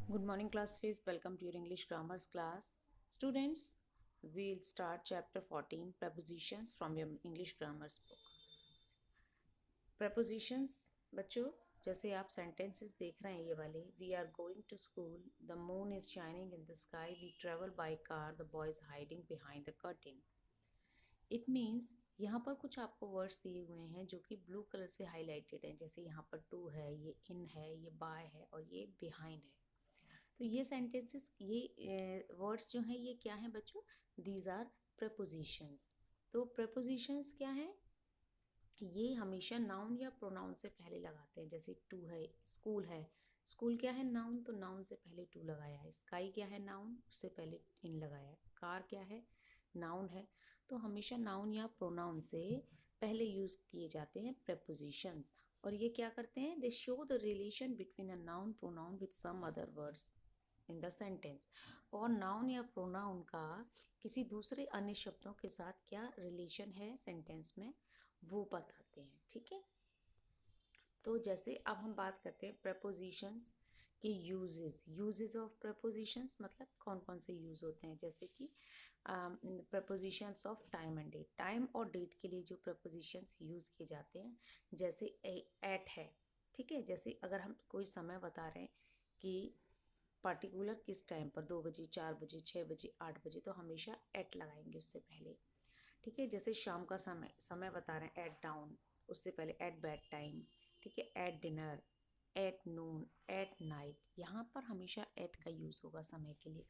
Good morning, class 5th. Welcome to your English grammars class. Students, we'll start chapter 14, prepositions from your English grammars book. Prepositions, बच्चों, जैसे आप sentences देख रहे हैं ये वाले, we are going to school, the moon is shining in the sky, we travel by car, the boy is hiding behind the curtain. It means यहाँ पर कुछ आपको वर्ड्स दिए हुए हैं जो कि ब्लू कलर से हाईलाइटेड हैं, जैसे यहाँ पर टू है, ये इन है, ये बाय है और ये बिहाइंड है। तो ये सेंटेंसेस, ये वर्ड्स जो हैं ये क्या हैं बच्चों? These are prepositions. तो प्रपोजिशंस क्या है? ये हमेशा नाउन या प्रोनाउन से पहले लगाते हैं। जैसे टू है, स्कूल है, स्कूल क्या है? नाउन, तो नाउन से पहले टू लगाया है। स्काई क्या है? नाउन, उससे पहले इन लगाया है। कार क्या है? नाउन है। तो हमेशा नाउन या प्रोनाउन से पहले यूज किए जाते हैं प्रपोजिशंस। और ये क्या करते हैं? They show the relation between a noun pronoun with some other words in the sentence. और नाउन या प्रोनाउन का किसी दूसरे अन्य शब्दों के साथ क्या रिलेशन है सेंटेंस में, वो बताते हैं। ठीक है, तो जैसे अब हम बात करते हैं प्रपोजिशंस के यूजेस ऑफ प्रपोजिशंस, मतलब कौन कौन से यूज होते हैं। जैसे कि prepositions of time and date, time और डेट के लिए जो प्रपोजिशंस यूज किए जाते हैं, जैसे एट है। ठीक है, जैसे अगर हम कोई समय बता रहे हैं कि पर्टिकुलर किस टाइम पर, 2 बजे, 4 बजे, 6 बजे, 8 बजे, तो हमेशा एट लगाएंगे उससे पहले। ठीक है, जैसे शाम का समय बता रहे हैं, एट डाउन, उससे पहले एट बेड टाइम। ठीक है, at dinner, at noon, at night, यहाँ पर हमेशा एट का यूज़ होगा समय के लिए।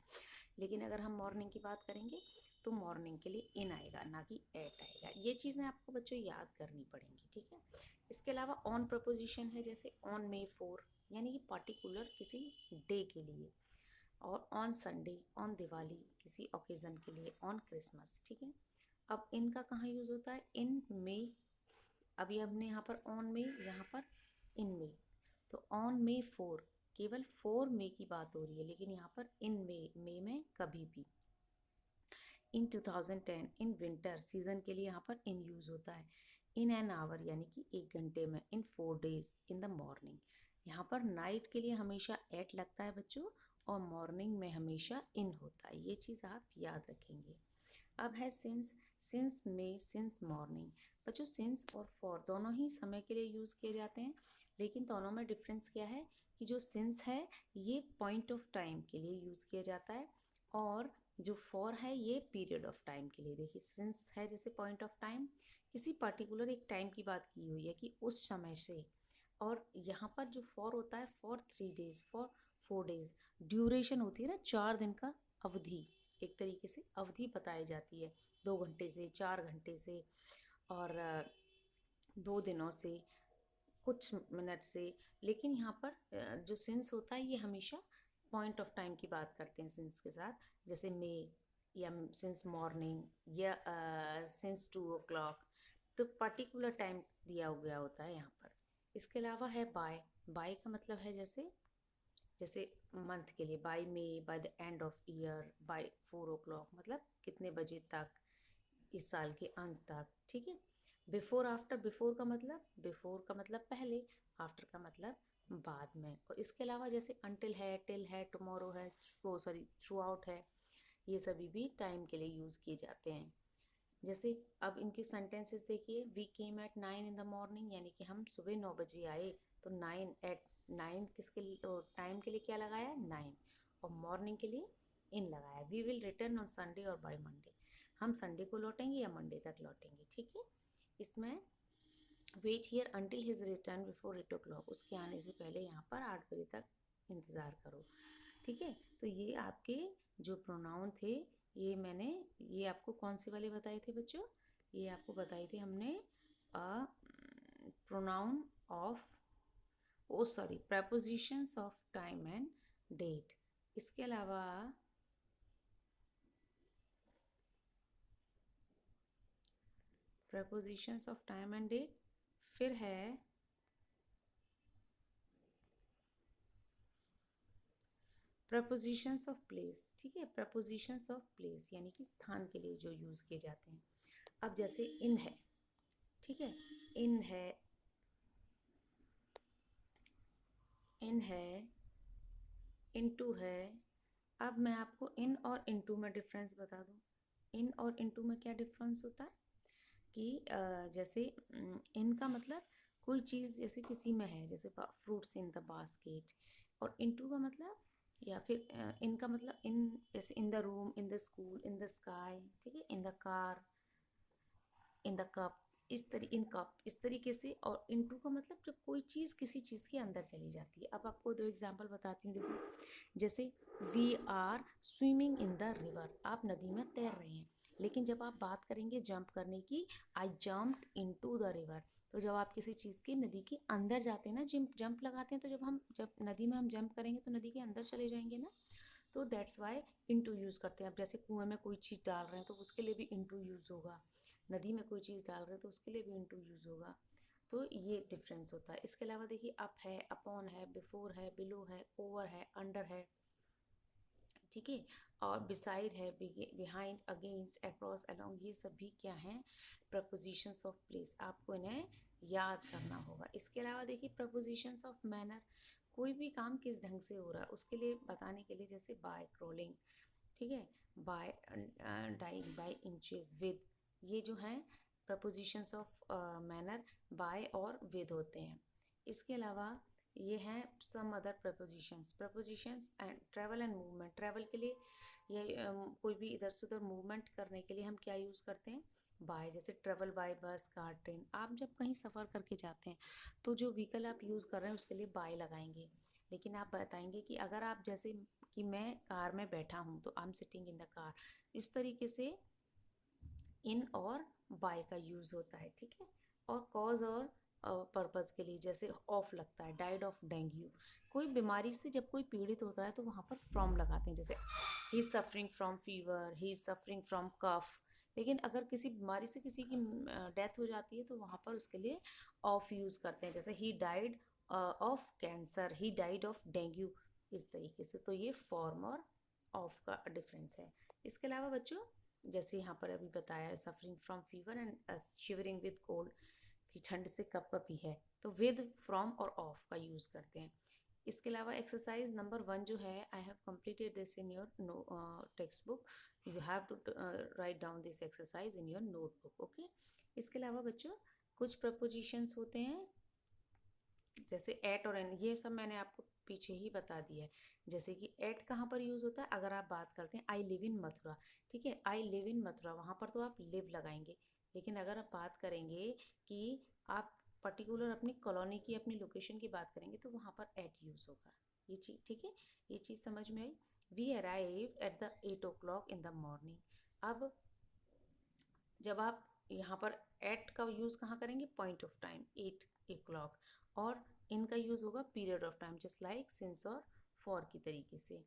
लेकिन अगर हम मॉर्निंग की बात करेंगे तो मॉर्निंग के लिए इन आएगा, ना कि एट आएगा। ये चीज़ें आपको बच्चों याद करनी पड़ेंगी। ठीक है, इसके अलावा ऑन प्रपोजिशन है, जैसे ऑन मे 4, यानी कि पर्टिकुलर किसी डे के लिए। और ऑन संडे, ऑन दिवाली, किसी ओकेज़न के लिए, ऑन क्रिसमस। ठीक है, अब इनका कहाँ यूज़ होता है? इन मे। अभी हमने यहाँ पर ऑन में, यहाँ पर इन में। तो ऑन मे 4, केवल 4 मई की बात हो रही है, लेकिन यहाँ पर इन मे में कभी भी। इन 2010, इन विंटर सीजन के लिए यहाँ पर इन यूज़ होता है। इन एन आवर, यानी कि 1 घंटे में। इन 4 days, इन द मॉर्निंग। यहाँ पर नाइट के लिए हमेशा एट लगता है बच्चों, और मॉर्निंग में हमेशा इन होता है। ये चीज़ आप याद रखेंगे। अब है सिंस में, सिंस मॉर्निंग। बच्चों सिंस और फॉर दोनों ही समय के लिए यूज़ किए जाते हैं, लेकिन दोनों में डिफरेंस क्या है कि जो सिंस है ये पॉइंट ऑफ टाइम के लिए यूज़ किया जाता है, और जो फॉर है ये पीरियड ऑफ टाइम के लिए। देखिए, सिंस है जैसे पॉइंट ऑफ टाइम, किसी पर्टिकुलर एक टाइम की बात की हुई है कि उस समय से। और यहाँ पर जो फॉर होता है, for 3 days, for 4 days, duration होती है ना, 4 दिन का अवधि, एक तरीके से अवधि बताई जाती है, 2 घंटे से, 4 घंटे से, और 2 दिनों से, कुछ मिनट से। लेकिन यहाँ पर जो सिंस होता है ये हमेशा पॉइंट ऑफ टाइम की बात करते हैं सिंस के साथ, जैसे मे, या सिंस मॉर्निंग, या सिंस 2 o'clock। तो पर्टिकुलर टाइम दिया गया होता है यहाँ पर। इसके अलावा है बाय। बाय का मतलब है जैसे जैसे मंथ के लिए, by May, by the end of year, by 4 o'clock, मतलब कितने बजे तक, इस साल के अंत तक। ठीक है, बिफोर आफ्टर, बिफोर का मतलब पहले, आफ्टर का मतलब बाद में। और इसके अलावा जैसे अनटिल है, टिल है, टुमारो है, वो सॉरी थ्रू आउट है, ये सभी भी टाइम के लिए यूज़ किए जाते हैं। जैसे अब इनके सेंटेंसेस देखिए, we came at 9 in the morning, यानी कि हम सुबह 9 बजे आए। तो 9 किसके टाइम के लिए क्या लगाया है? 9। और मॉर्निंग के लिए इन लगाया। We will return on Sunday और बाय मंडे, हम संडे को लौटेंगे या मंडे तक लौटेंगे। ठीक है, इसमें wait here until his return before 8 o'clock, उसके आने से पहले यहाँ पर 8 बजे तक इंतज़ार करो। ठीक है, तो ये आपके जो प्रोनाउन थे, ये आपको कौन से वाले बताए थे बच्चों? ये आपको बताए थे हमने pronoun of, oh sorry, prepositions of time and date. इसके अलावा prepositions of time and date, फिर है प्रपोजिशंस ऑफ प्लेस। ठीक है, प्रपोजिशंस ऑफ प्लेस यानी कि स्थान के लिए जो यूज़ किए जाते हैं। अब जैसे इन है, ठीक है, इन है, इन है, इनटू है। अब मैं आपको इन और इनटू में डिफरेंस बता दूं। इन और इनटू में क्या डिफरेंस होता है कि जैसे इन का मतलब कोई चीज़ जैसे किसी में है, जैसे फ्रूट्स इन द बास्केट। और इनटू का मतलब, या फिर इन का मतलब इन, जैसे in the room, in the school, in the sky, ठीक है, in the car, in the cup, in cup, इस तरीके से। और इनटू का मतलब जब कोई चीज़ किसी चीज़ के अंदर चली जाती है। अब आपको दो एग्जांपल बताती हूँ, देखो। जैसे we are swimming in the river, आप नदी में तैर रहे हैं। लेकिन जब आप बात करेंगे जंप करने की, आई जम्प्ड इनटू द रिवर, तो जब आप किसी चीज़ की नदी के अंदर जाते हैं ना, जंप लगाते हैं, तो जब नदी में हम जंप करेंगे तो नदी के अंदर चले जाएंगे ना। तो दैट्स वाई इनटू यूज़ करते हैं। अब जैसे कुएं में कोई चीज़ डाल रहे हैं तो उसके लिए भी इनटू यूज़ होगा। नदी में कोई चीज़ डाल रहे हैं तो उसके लिए भी इनटू यूज़ होगा। तो ये डिफरेंस होता है। इसके अलावा देखिए, अप है, अपॉन है, बिफोर है, बिलो है, ओवर है, अंडर है, ठीक है, और बिसाइड है, बिहाइंड, अगेंस्ट, अक्रॉस, अलोंग, ये सभी क्या हैं? Propositions of place. आपको इन्हें याद करना होगा। इसके अलावा देखिए, प्रपोजिशंस ऑफ मैनर, कोई भी काम किस ढंग से हो रहा है उसके लिए बताने के लिए, जैसे बाय क्रॉलिंग, ठीक है, by dying, by inches, with, ये जो है प्रपोजिशंस ऑफ मैनर बाय और विद होते हैं। इसके अलावा ये हैं some other prepositions. Prepositions and travel and movement, travel के लिए ये कोई भी इधर से उधर मूवमेंट करने के लिए हम क्या यूज़ करते हैं? बाय। जैसे ट्रेवल बाय बस, कार, ट्रेन। आप जब कहीं सफ़र करके जाते हैं तो जो व्हीकल आप यूज़ कर रहे हैं उसके लिए बाय लगाएंगे। लेकिन आप बताएंगे कि अगर आप, जैसे कि मैं कार में बैठा हूँ तो I am sitting in the car, इस तरीके से इन और बाय का यूज़ होता है, ठीक है। और कॉज और पर्पस के लिए, जैसे ऑफ लगता है, डाइड ऑफ डेंगू। कोई बीमारी से जब कोई पीड़ित होता है तो वहाँ पर फ्रॉम लगाते हैं, जैसे he is suffering from fever, he is suffering from cough. लेकिन अगर किसी बीमारी से किसी की डेथ हो जाती है तो वहाँ पर उसके लिए ऑफ यूज़ करते हैं, जैसे he died of cancer, he died of dengue, इस तरीके से। तो ये फॉर्म और ऑफ का डिफरेंस है। इसके अलावा बच्चों, जैसे यहाँ पर अभी बताया, suffering from fever and shivering with cold, कि ठंड से कप कपी है, तो विद, फ्रॉम और ऑफ का यूज़ करते हैं। इसके अलावा एक्सरसाइज नंबर 1 जो है, I have completed this in your textbook, you have to write down this exercise in your notebook, okay. इसके अलावा बच्चों, कुछ प्रपोजिशंस होते हैं जैसे एट और एन, ये सब मैंने आपको पीछे ही बता दिया है। जैसे कि एट कहाँ पर यूज़ होता है? अगर आप बात करते हैं आई लिव इन मथुरा, ठीक है, आई लिव इन मथुरा, वहाँ पर तो आप लिव लगाएंगे। लेकिन अगर आप बात करेंगे कि आप पर्टिकुलर अपनी कॉलोनी की, अपनी लोकेशन की बात करेंगे, तो वहाँ पर एट यूज़ होगा। ये चीज़ ठीक है, ये चीज़ समझ में आई। We arrive at the 8 o'clock in the morning. अब जब आप यहाँ पर एट का यूज़ कहाँ करेंगे? Point of time, 8 o'clock। और इनका यूज़ होगा period of time, just like since और फॉर की तरीके से।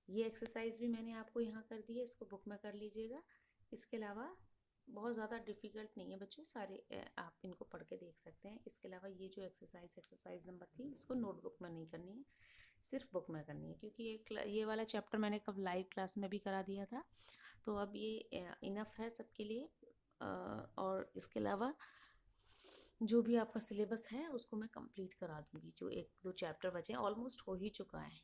ये एक्सरसाइज भी मैंने आपको यहाँ कर दी है, इसको बुक में कर लीजिएगा। इसके अलावा बहुत ज़्यादा डिफ़िकल्ट नहीं है बच्चों, सारे आप इनको पढ़ के देख सकते हैं। इसके अलावा ये जो एक्सरसाइज नंबर 3, इसको नोटबुक में नहीं करनी है, सिर्फ बुक में करनी है, क्योंकि ये वाला चैप्टर मैंने कब लाइव क्लास में भी करा दिया था। तो अब ये इनफ है सबके लिए। और इसके अलावा जो भी आपका सिलेबस है उसको मैं कंप्लीट करा दूँगी। जो 1-2 चैप्टर बचे हैं, ऑलमोस्ट हो ही चुका है।